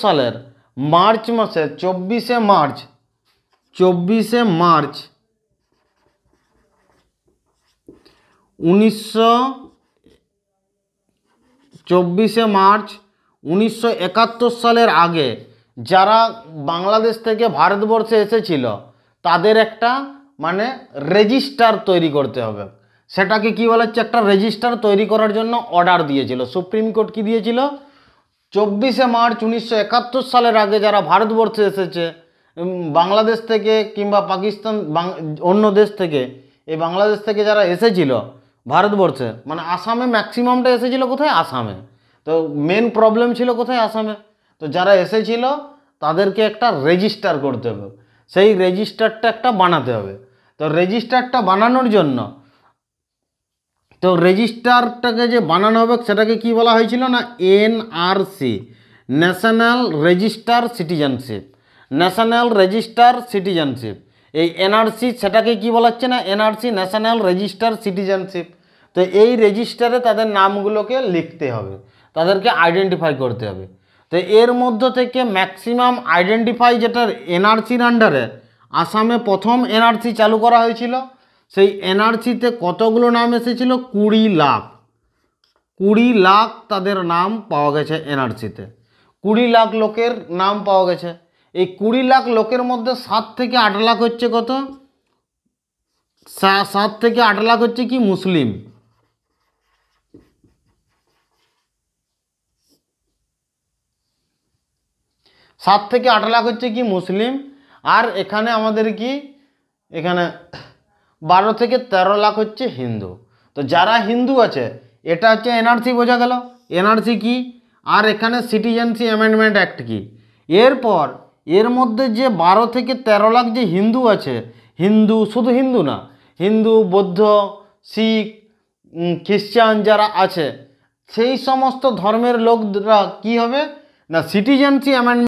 সালের মার্চ মাসে 24শে মার্চ 1971 সালের আগে যারা বাংলাদেশ থেকে ভারতবর্ষে এসেছিল তাদের একটা মানে রেজিস্টার তৈরি করতে হবে। সেটাকে কি বলা হচ্ছে, একটা রেজিস্টার তৈরি করার জন্য অর্ডার দিয়েছিল সুপ্রিম কোর্ট। কি দিয়েছিল? 24শে মার্চ 1971 সালের আগে যারা ভারতবর্ষে এসেছে বাংলাদেশ থেকে কিংবা পাকিস্তান অন্য দেশ থেকে, এই বাংলাদেশ থেকে যারা এসেছিল ভারতবর্ষে, মানে আসামে ম্যাক্সিমামটা এসেছিল কোথায়? আসামে। তো মেন প্রবলেম ছিল কোথায়? আসামে। তো যারা এসেছিল তাদেরকে একটা রেজিস্টার করতে হবে, সেই রেজিস্টারটা একটা বানাতে হবে। তো রেজিস্টারটা বানানোর জন্য, তো রেজিস্টারটাকে যে বানানো হবে সেটাকে কি বলা হয়েছিল না, NRC, national register citizenship. National register citizenship, এই এনআরসি সেটাকে কি বলা হচ্ছে না, এনআরসি, ন্যাশনাল রেজিস্টার সিটিজেনশিপ। তো এই রেজিস্টারে তাদের নামগুলোকে লিখতে হবে, তাদেরকে আইডেন্টিফাই করতে হবে। তো এর মধ্য থেকে ম্যাক্সিমাম আইডেন্টিফাই, যেটা এনআরসির আন্ডারে আসামে প্রথম এনআরসি চালু করা হয়েছিল, সেই এনআরসিতে কতগুলো নাম এসেছিল? 20 লাখ। 20 লাখ তাদের নাম পাওয়া গেছে এনআরসিতে। 20 লাখ লোকের নাম পাওয়া গেছে। এই 20 লাখ লোকের মধ্যে 7 থেকে 8 লাখ হচ্ছে কত? 7 থেকে 8 লাখ হচ্ছে কি মুসলিম। সাত থেকে 8 লাখ হচ্ছে কি মুসলিম। আর এখানে আমাদের কি, এখানে 12 থেকে 13 লাখ হচ্ছে হিন্দু। তো যারা হিন্দু আছে, এটা হচ্ছে এনআরসি, বোঝা গেল এনআরসি কি। আর এখানে সিটিজেনশিপ অ্যামেন্ডমেন্ট অ্যাক্ট কি। এরপর এর মধ্যে যে 12 থেকে 13 লাখ যে হিন্দু আছে, হিন্দু শুধু হিন্দু না, হিন্দু, বৌদ্ধ, শিখ, খ্রিস্টান যারা আছে, সেই সমস্ত ধর্মের লোকরা কি হবে না, সিটিজেনশিপ অ্যামেন্ডমেন্ট